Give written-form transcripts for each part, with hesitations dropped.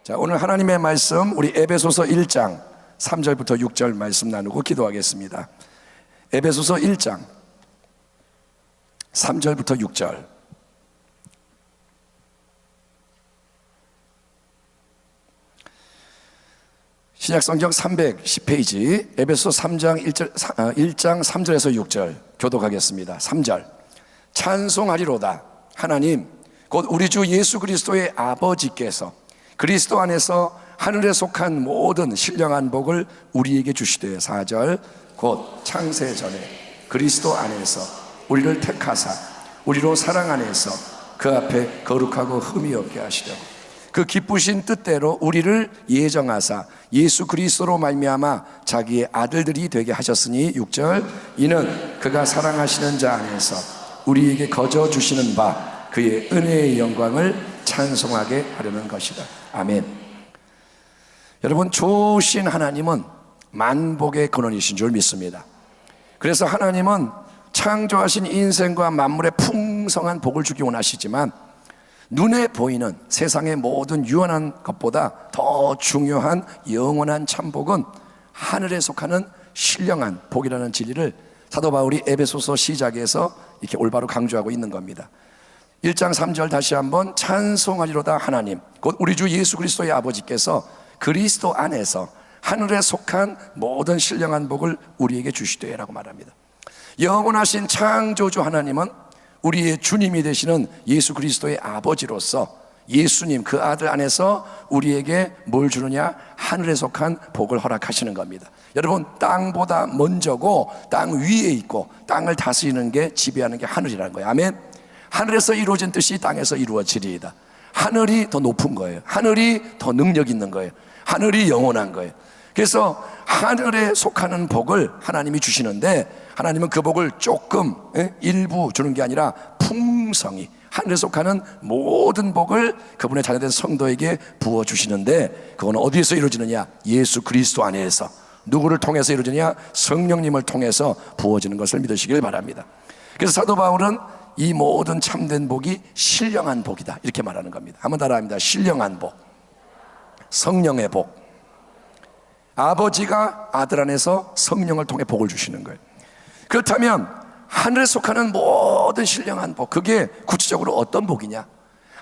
자, 오늘 하나님의 말씀 우리 에베소서 1장 3절부터 6절 말씀 나누고 기도하겠습니다. 에베소서 1장 3절부터 6절. 신약성경 310페이지 에베소서 3장 1장 3절에서 6절 교독하겠습니다. 3절. 찬송하리로다 하나님 곧 우리 주 예수 그리스도의 아버지께서 그리스도 안에서 하늘에 속한 모든 신령한 복을 우리에게 주시되. 4절. 곧 창세 전에 그리스도 안에서 우리를 택하사 우리로 사랑 안에서 그 앞에 거룩하고 흠이 없게 하시려고 그 기쁘신 뜻대로 우리를 예정하사 예수 그리스도로 말미암아 자기의 아들들이 되게 하셨으니. 6절. 이는 그가 사랑하시는 자 안에서 우리에게 거저 주시는 바 그의 은혜의 영광을 찬송하게 하려는 것이다. 아멘. 여러분, 좋으신 하나님은 만복의 근원이신 줄 믿습니다. 그래서 하나님은 창조하신 인생과 만물의 풍성한 복을 주기 원하시지만 눈에 보이는 세상의 모든 유한한 것보다 더 중요한 영원한 참복은 하늘에 속하는 신령한 복이라는 진리를 사도 바울이 에베소서 시작에서 이렇게 올바로 강조하고 있는 겁니다. 1장 3절 다시 한번. 찬송하리로다 하나님 곧 우리 주 예수 그리스도의 아버지께서 그리스도 안에서 하늘에 속한 모든 신령한 복을 우리에게 주시되 라고 말합니다. 영원하신 창조주 하나님은 우리의 주님이 되시는 예수 그리스도의 아버지로서 예수님 그 아들 안에서 우리에게 뭘 주느냐? 하늘에 속한 복을 허락하시는 겁니다. 여러분, 땅보다 먼저고 땅 위에 있고 땅을 다스리는 게 지배하는 게 하늘이라는 거예요. 아멘. 하늘에서 이루어진 뜻이 땅에서 이루어지리이다. 하늘이 더 높은 거예요. 하늘이 더 능력 있는 거예요. 하늘이 영원한 거예요. 그래서 하늘에 속하는 복을 하나님이 주시는데 하나님은 그 복을 조금 일부 주는 게 아니라 풍성히 하늘에 속하는 모든 복을 그분의 자녀된 성도에게 부어주시는데 그건 어디에서 이루어지느냐? 예수 그리스도 안에서. 누구를 통해서 이루어지느냐? 성령님을 통해서 부어지는 것을 믿으시길 바랍니다. 그래서 사도 바울은 이 모든 참된 복이 신령한 복이다 이렇게 말하는 겁니다. 한번 따라합니다. 신령한 복, 성령의 복. 아버지가 아들 안에서 성령을 통해 복을 주시는 거예요. 그렇다면 하늘에 속하는 모든 신령한 복, 그게 구체적으로 어떤 복이냐?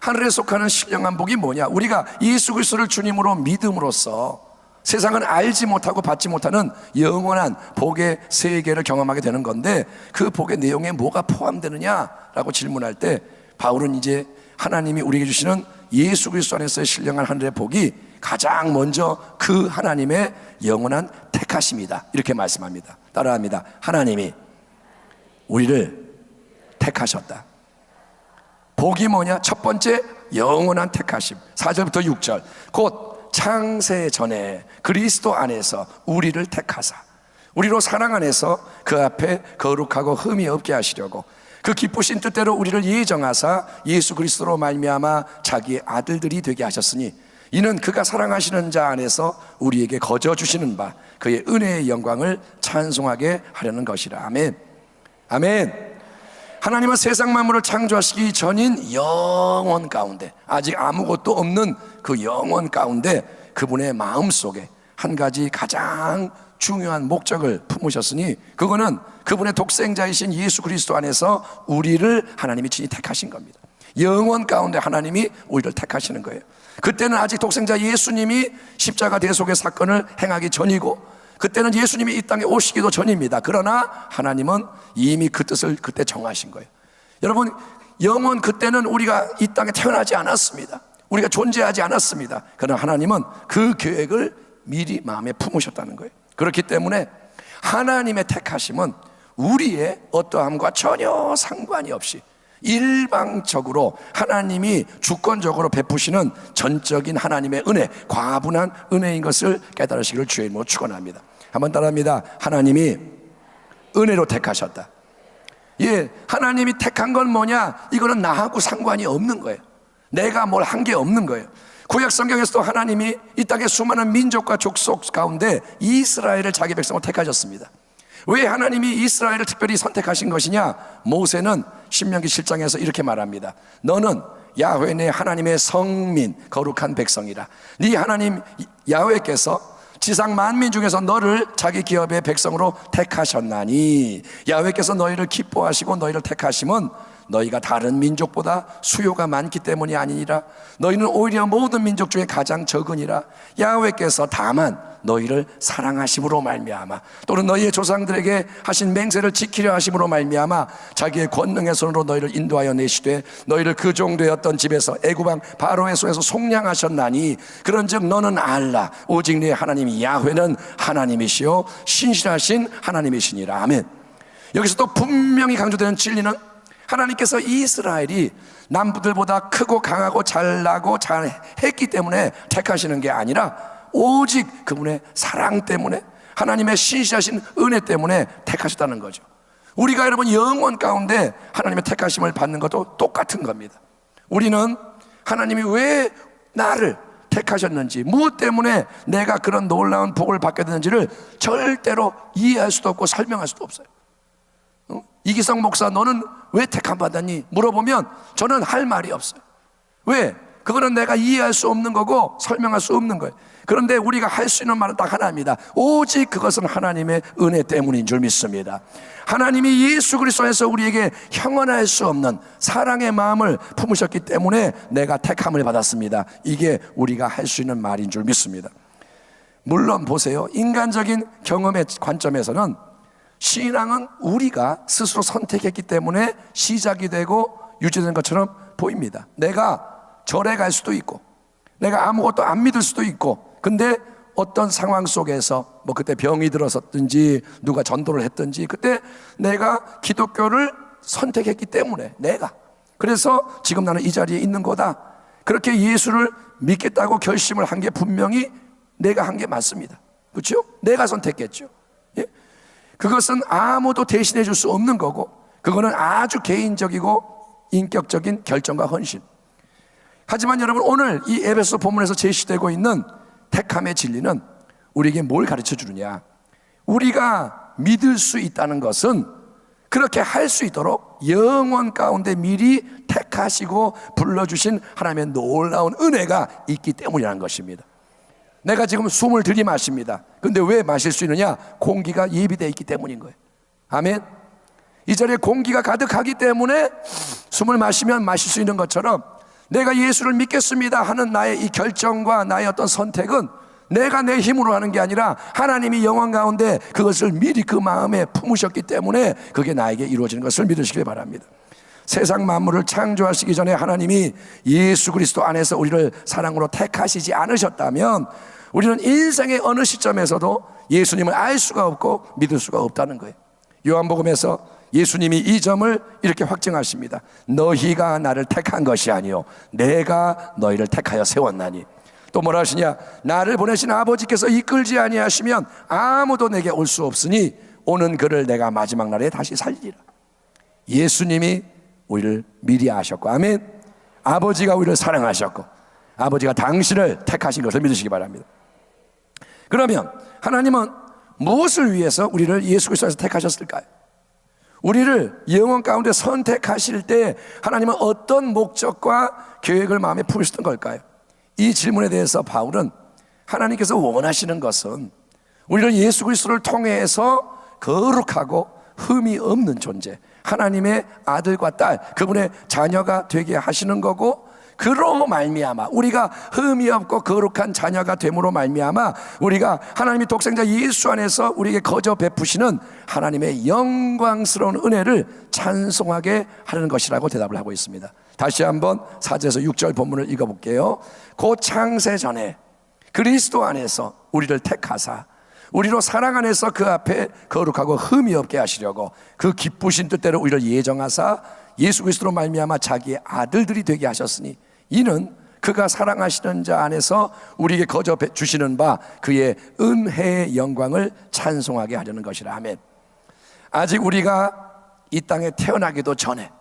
하늘에 속하는 신령한 복이 뭐냐? 우리가 예수 그리스도를 주님으로 믿음으로써 세상은 알지 못하고 받지 못하는 영원한 복의 세계를 경험하게 되는 건데 그 복의 내용에 뭐가 포함되느냐라고 질문할 때 바울은 이제 하나님이 우리에게 주시는 예수 그리스도 안에서의 신령한 하늘의 복이 가장 먼저 그 하나님의 영원한 택하심이다 이렇게 말씀합니다. 따라합니다. 하나님이 우리를 택하셨다. 복이 뭐냐? 첫 번째, 영원한 택하심. 4절부터 6절. 곧 창세 전에 그리스도 안에서 우리를 택하사 우리로 사랑 안에서 그 앞에 거룩하고 흠이 없게 하시려고 그 기쁘신 뜻대로 우리를 예정하사 예수 그리스도로 말미암아 자기의 아들들이 되게 하셨으니 이는 그가 사랑하시는 자 안에서 우리에게 거저 주시는 바 그의 은혜의 영광을 찬송하게 하려는 것이라. 아멘. 아멘. 하나님은 세상 만물을 창조하시기 전인 영원 가운데 아직 아무것도 없는 그 영원 가운데 그분의 마음속에 한 가지 가장 중요한 목적을 품으셨으니 그거는 그분의 독생자이신 예수 그리스도 안에서 우리를 하나님이 친히 택하신 겁니다. 영원 가운데 하나님이 우리를 택하시는 거예요. 그때는 아직 독생자 예수님이 십자가 대속의 사건을 행하기 전이고 그때는 예수님이 이 땅에 오시기도 전입니다. 그러나 하나님은 이미 그 뜻을 그때 정하신 거예요. 여러분, 영원 그때는 우리가 이 땅에 태어나지 않았습니다. 우리가 존재하지 않았습니다. 그러나 하나님은 그 계획을 미리 마음에 품으셨다는 거예요. 그렇기 때문에 하나님의 택하심은 우리의 어떠함과 전혀 상관이 없이 일방적으로 하나님이 주권적으로 베푸시는 전적인 하나님의 은혜, 과분한 은혜인 것을 깨달으시기를 주의 이름으로 축원합니다. 한번 따라합니다. 하나님이 은혜로 택하셨다. 예, 하나님이 택한 건 뭐냐? 이거는 나하고 상관이 없는 거예요. 내가 뭘 한 게 없는 거예요. 구약 성경에서도 하나님이 이 땅의 수많은 민족과 족속 가운데 이스라엘을 자기 백성으로 택하셨습니다. 왜 하나님이 이스라엘을 특별히 선택하신 것이냐? 모세는 신명기 7장에서 이렇게 말합니다. 너는 야훼 네 하나님의 성민 거룩한 백성이라. 네 하나님 야훼께서 지상 만민 중에서 너를 자기 기업의 백성으로 택하셨나니, 야훼께서 너희를 기뻐하시고 너희를 택하심은 너희가 다른 민족보다 수요가 많기 때문이 아니니라. 너희는 오히려 모든 민족 중에 가장 적으니라. 야훼께서 다만 너희를 사랑하심으로 말미암아, 또는 너희의 조상들에게 하신 맹세를 지키려 하심으로 말미암아 자기의 권능의 손으로 너희를 인도하여 내시되 너희를 그 종되었던 집에서 애굽 왕 바로의 손에서 속량하셨나니, 그런즉 너는 알라. 오직 네 하나님 야훼는 하나님이시요 신실하신 하나님이시니라. 아멘. 여기서 또 분명히 강조되는 진리는, 하나님께서 이스라엘이 남부들보다 크고 강하고 잘나고 잘했기 때문에 택하시는 게 아니라 오직 그분의 사랑 때문에, 하나님의 신실하신 은혜 때문에 택하셨다는 거죠. 우리가 여러분 영원 가운데 하나님의 택하심을 받는 것도 똑같은 겁니다. 우리는 하나님이 왜 나를 택하셨는지, 무엇 때문에 내가 그런 놀라운 복을 받게 되는지를 절대로 이해할 수도 없고 설명할 수도 없어요. 이기성 목사, 너는 왜 택함 받았니? 물어보면 저는 할 말이 없어요. 왜? 그거는 내가 이해할 수 없는 거고 설명할 수 없는 거예요. 그런데 우리가 할 수 있는 말은 딱 하나입니다. 오직 그것은 하나님의 은혜 때문인 줄 믿습니다. 하나님이 예수 그리스도에서 우리에게 형언할 수 없는 사랑의 마음을 품으셨기 때문에 내가 택함을 받았습니다. 이게 우리가 할 수 있는 말인 줄 믿습니다. 물론 보세요, 인간적인 경험의 관점에서는 신앙은 우리가 스스로 선택했기 때문에 시작이 되고 유지되는 것처럼 보입니다. 내가 절에 갈 수도 있고, 내가 아무것도 안 믿을 수도 있고, 근데 어떤 상황 속에서 뭐 그때 병이 들었었든지 누가 전도를 했든지 그때 내가 기독교를 선택했기 때문에 내가, 그래서 지금 나는 이 자리에 있는 거다. 그렇게 예수를 믿겠다고 결심을 한 게 분명히 내가 한 게 맞습니다. 그렇죠? 내가 선택했죠. 예? 그것은 아무도 대신해 줄 수 없는 거고, 그거는 아주 개인적이고 인격적인 결정과 헌신. 하지만 여러분, 오늘 이 에베소 본문에서 제시되고 있는 택함의 진리는 우리에게 뭘 가르쳐 주느냐? 우리가 믿을 수 있다는 것은 그렇게 할 수 있도록 영원 가운데 미리 택하시고 불러주신 하나님의 놀라운 은혜가 있기 때문이라는 것입니다. 내가 지금 숨을 들이마십니다. 근데 왜 마실 수 있느냐? 공기가 예비되어 있기 때문인 거예요. 아멘. 이 자리에 공기가 가득하기 때문에 숨을 마시면 마실 수 있는 것처럼, 내가 예수를 믿겠습니다 하는 나의 이 결정과 나의 어떤 선택은 내가 내 힘으로 하는 게 아니라 하나님이 영원 가운데 그것을 미리 그 마음에 품으셨기 때문에 그게 나에게 이루어지는 것을 믿으시길 바랍니다. 세상 만물을 창조하시기 전에 하나님이 예수 그리스도 안에서 우리를 사랑으로 택하시지 않으셨다면 우리는 인생의 어느 시점에서도 예수님을 알 수가 없고 믿을 수가 없다는 거예요. 요한복음에서 예수님이 이 점을 이렇게 확증하십니다. 너희가 나를 택한 것이 아니요 내가 너희를 택하여 세웠나니. 또 뭐라 하시냐? 나를 보내신 아버지께서 이끌지 아니하시면 아무도 내게 올 수 없으니 오는 그를 내가 마지막 날에 다시 살리리라. 예수님이 우리를 미리 아셨고, 아멘. 아버지가 우리를 사랑하셨고 아버지가 당신을 택하신 것을 믿으시기 바랍니다. 그러면 하나님은 무엇을 위해서 우리를 예수 그리스도에서 택하셨을까요? 우리를 영원 가운데 선택하실 때 하나님은 어떤 목적과 계획을 마음에 품으셨던 걸까요? 이 질문에 대해서 바울은 하나님께서 원하시는 것은 우리를 예수 그리스도를 통해서 거룩하고 흠이 없는 존재, 하나님의 아들과 딸, 그분의 자녀가 되게 하시는 거고, 그로 말미암아 우리가 흠이 없고 거룩한 자녀가 됨으로 말미암아 우리가 하나님의 독생자 예수 안에서 우리에게 거저 베푸시는 하나님의 영광스러운 은혜를 찬송하게 하려는 것이라고 대답을 하고 있습니다. 다시 한번 4절에서 6절 본문을 읽어볼게요. 곧 창세 전에 그리스도 안에서 우리를 택하사 우리로 사랑 안에서 그 앞에 거룩하고 흠이 없게 하시려고 그 기쁘신 뜻대로 우리를 예정하사 예수 그리스도로 말미암아 자기의 아들들이 되게 하셨으니 이는 그가 사랑하시는 자 안에서 우리에게 거저 주시는 바 그의 은혜의 영광을 찬송하게 하려는 것이라. 아멘. 아직 우리가 이 땅에 태어나기도 전에,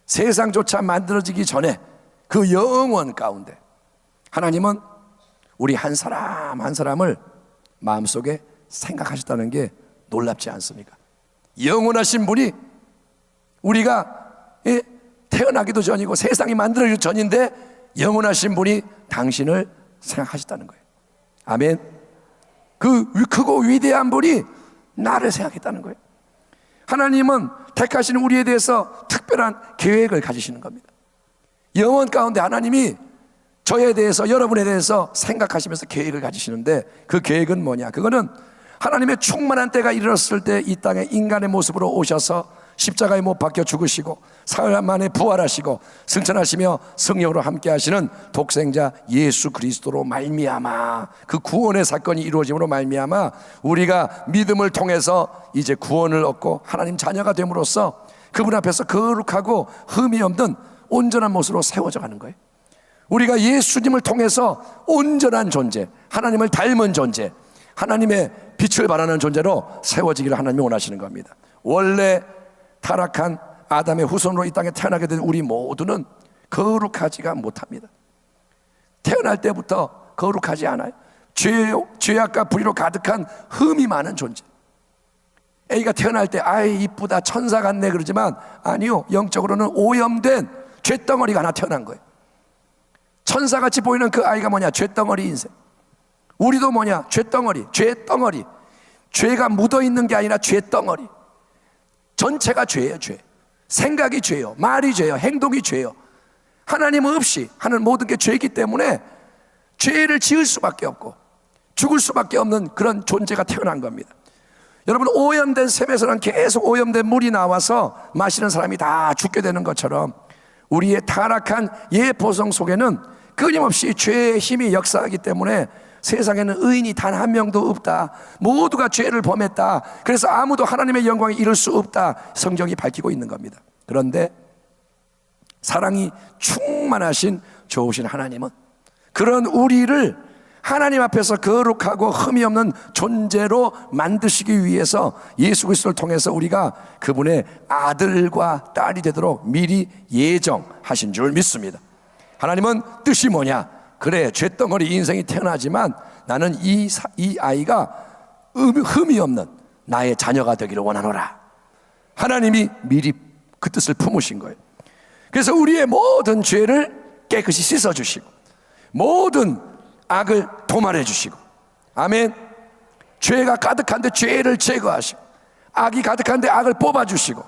세상조차 만들어지기 전에 그 영원 가운데 하나님은 우리 한 사람 한 사람을 마음속에 생각하셨다는 게 놀랍지 않습니까? 영원하신 분이 우리가 태어나기도 전이고 세상이 만들어지기 전인데 영원하신 분이 당신을 생각하셨다는 거예요. 아멘. 그 크고 위대한 분이 나를 생각했다는 거예요. 하나님은 택하시는 우리에 대해서 특별한 계획을 가지시는 겁니다. 영원 가운데 하나님이 저에 대해서, 여러분에 대해서 생각하시면서 계획을 가지시는데, 그 계획은 뭐냐? 그거는 하나님의 충만한 때가 이르렀을 때 이 땅에 인간의 모습으로 오셔서 십자가에 못 박혀 죽으시고 사흘 만에 부활하시고 승천하시며 성령으로 함께 하시는 독생자 예수 그리스도로 말미암아, 그 구원의 사건이 이루어짐으로 말미암아 우리가 믿음을 통해서 이제 구원을 얻고 하나님 자녀가 됨으로써 그분 앞에서 거룩하고 흠이 없는 온전한 모습으로 세워져 가는 거예요. 우리가 예수님을 통해서 온전한 존재, 하나님을 닮은 존재, 하나님의 빛을 발하는 존재로 세워지기를 하나님이 원하시는 겁니다. 원래 타락한 아담의 후손으로 이 땅에 태어나게 된 우리 모두는 거룩하지가 못합니다. 태어날 때부터 거룩하지 않아요. 죄악과 불의로 가득한 흠이 많은 존재. 애가 태어날 때 아이 이쁘다, 천사 같네 그러지만 아니요, 영적으로는 오염된 죄덩어리가 하나 태어난 거예요. 천사같이 보이는 그 아이가 뭐냐? 죄덩어리 인생. 우리도 뭐냐? 죄덩어리. 죄가 묻어있는 게 아니라 죄덩어리. 전체가 죄예요. 죄. 생각이 죄요, 말이 죄요, 행동이 죄요. 하나님 없이 하는 모든 게 죄이기 때문에 죄를 지을 수밖에 없고 죽을 수밖에 없는 그런 존재가 태어난 겁니다. 여러분, 오염된 샘에서는 계속 오염된 물이 나와서 마시는 사람이 다 죽게 되는 것처럼 우리의 타락한 옛 보성 속에는 끊임없이 죄의 힘이 역사하기 때문에 세상에는 의인이 단 한 명도 없다, 모두가 죄를 범했다, 그래서 아무도 하나님의 영광에 이룰 수 없다, 성경이 밝히고 있는 겁니다. 그런데 사랑이 충만하신 좋으신 하나님은 그런 우리를 하나님 앞에서 거룩하고 흠이 없는 존재로 만드시기 위해서 예수 그리스도를 통해서 우리가 그분의 아들과 딸이 되도록 미리 예정하신 줄 믿습니다. 하나님은 뜻이 뭐냐? 그래, 죄덩어리 인생이 태어나지만 나는 이 아이가 흠이 없는 나의 자녀가 되기를 원하노라. 하나님이 미리 그 뜻을 품으신 거예요. 그래서 우리의 모든 죄를 깨끗이 씻어주시고 모든 악을 도말해 주시고, 아멘. 죄가 가득한데 죄를 제거하시고 악이 가득한데 악을 뽑아주시고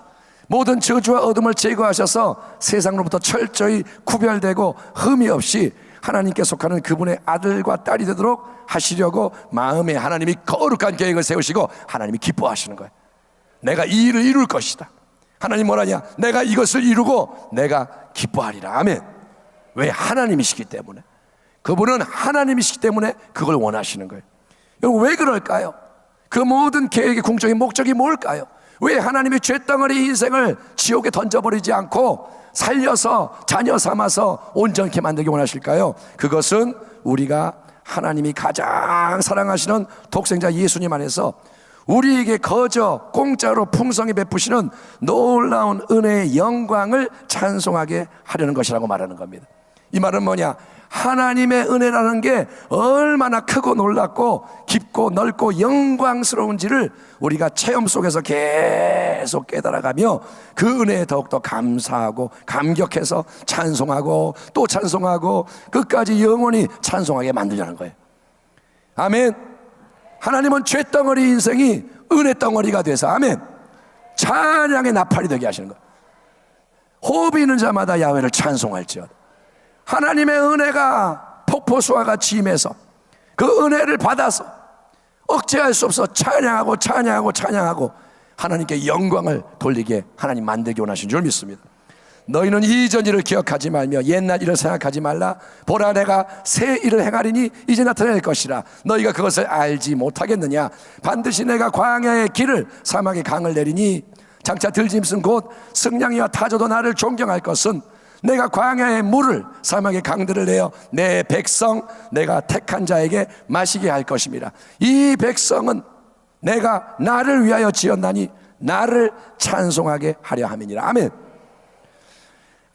모든 저주와 어둠을 제거하셔서 세상으로부터 철저히 구별되고 흠이 없이 하나님께 속하는 그분의 아들과 딸이 되도록 하시려고 마음에 하나님이 거룩한 계획을 세우시고 하나님이 기뻐하시는 거예요. 내가 이 일을 이룰 것이다. 하나님 뭐라냐? 내가 이것을 이루고 내가 기뻐하리라. 아멘. 왜? 하나님이시기 때문에. 그분은 하나님이시기 때문에 그걸 원하시는 거예요. 여러분, 왜 그럴까요? 그 모든 계획의 궁극적인 목적이 뭘까요? 왜 하나님이 죄덩어리 인생을 지옥에 던져버리지 않고 살려서 자녀 삼아서 온전케 만들기 원하실까요? 그것은 우리가 하나님이 가장 사랑하시는 독생자 예수님 안에서 우리에게 거저 공짜로 풍성히 베푸시는 놀라운 은혜의 영광을 찬송하게 하려는 것이라고 말하는 겁니다. 이 말은 뭐냐? 하나님의 은혜라는 게 얼마나 크고 놀랍고 깊고 넓고 영광스러운지를 우리가 체험 속에서 계속 깨달아가며 그 은혜에 더욱더 감사하고 감격해서 찬송하고 또 찬송하고 끝까지 영원히 찬송하게 만들려는 거예요. 아멘. 하나님은 죄덩어리 인생이 은혜 덩어리가 돼서, 아멘, 찬양의 나팔이 되게 하시는 거예요. 호흡이 있는 자마다 야훼를 찬송할지어다. 하나님의 은혜가 폭포수와 같이 임해서 그 은혜를 받아서 억제할 수 없어 찬양하고 찬양하고 찬양하고 하나님께 영광을 돌리게 하나님 만들기 원하신 줄 믿습니다. 너희는 이전 일을 기억하지 말며 옛날 일을 생각하지 말라. 보라, 내가 새 일을 행하리니 이제 나타낼 것이라. 너희가 그것을 알지 못하겠느냐? 반드시 내가 광야의 길을 사막의 강을 내리니 장차 들짐승 곧 승냥이와 타조도 나를 존경할 것은 내가 광야의 물을 사막의 강들을 내어 내 백성 내가 택한 자에게 마시게 할 것입니다. 이 백성은 내가 나를 위하여 지었나니 나를 찬송하게 하려 함이니라. 아멘.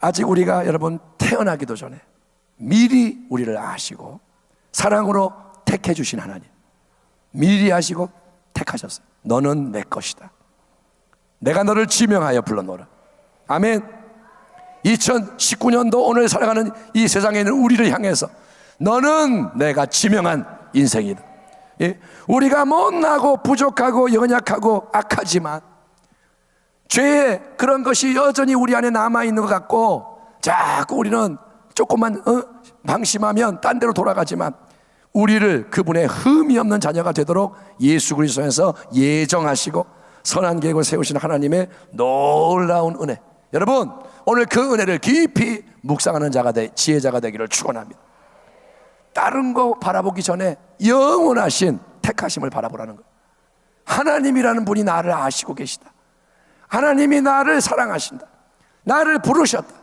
아직 우리가 여러분 태어나기도 전에 미리 우리를 아시고 사랑으로 택해 주신 하나님, 미리 아시고 택하셨어요. 너는 내 것이다. 내가 너를 지명하여 불러놓으라. 아멘. 2019년도 오늘 살아가는 이 세상에 있는 우리를 향해서 너는 내가 지명한 인생이다. 예? 우리가 못나고 부족하고 연약하고 악하지만 죄의 그런 것이 여전히 우리 안에 남아있는 것 같고 자꾸 우리는 조금만 방심하면 딴 데로 돌아가지만 우리를 그분의 흠이 없는 자녀가 되도록 예수 그리스도에서 예정하시고 선한 계획을 세우신 하나님의 놀라운 은혜, 여러분 오늘 그 은혜를 깊이 묵상하는 자가 지혜자가 되기를 축원합니다. 다른 거 바라보기 전에 영원하신 택하심을 바라보라는 거예요. 하나님이라는 분이 나를 아시고 계시다. 하나님이 나를 사랑하신다. 나를 부르셨다.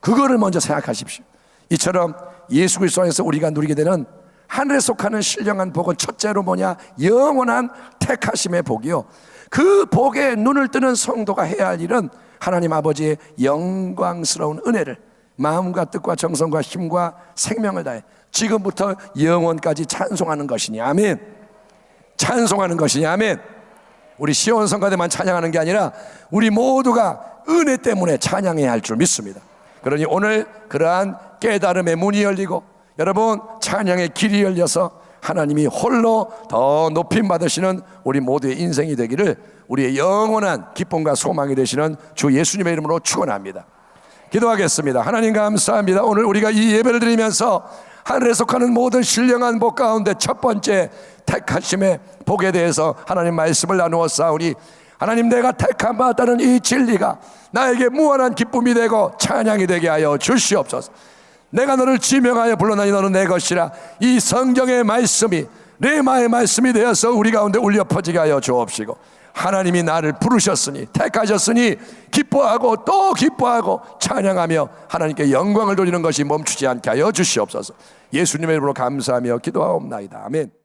그거를 먼저 생각하십시오. 이처럼 예수 그리스도 안에서 우리가 누리게 되는 하늘에 속하는 신령한 복은 첫째로 뭐냐? 영원한 택하심의 복이요, 그 복에 눈을 뜨는 성도가 해야 할 일은 하나님 아버지의 영광스러운 은혜를 마음과 뜻과 정성과 힘과 생명을 다해 지금부터 영원까지 찬송하는 것이니 아멘. 찬송하는 것이니 아멘. 우리 시온 성가대만 찬양하는 게 아니라 우리 모두가 은혜 때문에 찬양해야 할 줄 믿습니다. 그러니 오늘 그러한 깨달음의 문이 열리고 여러분 찬양의 길이 열려서 하나님이 홀로 더 높임 받으시는 우리 모두의 인생이 되기를 우리의 영원한 기쁨과 소망이 되시는 주 예수님의 이름으로 축원합니다. 기도하겠습니다. 하나님 감사합니다. 오늘 우리가 이 예배를 드리면서 하늘에 속하는 모든 신령한 복 가운데 첫 번째 택하심의 복에 대해서 하나님 말씀을 나누었사오니 하나님, 내가 택함 받았다는 이 진리가 나에게 무한한 기쁨이 되고 찬양이 되게 하여 주시옵소서. 내가 너를 지명하여 불러나니 너는 내 것이라, 이 성경의 말씀이 레마의 말씀이 되어서 우리 가운데 울려 퍼지게 하여 주옵시고, 하나님이 나를 부르셨으니 택하셨으니 기뻐하고 또 기뻐하고 찬양하며 하나님께 영광을 돌리는 것이 멈추지 않게 하여 주시옵소서. 예수님의 이름으로 감사하며 기도하옵나이다. 아멘.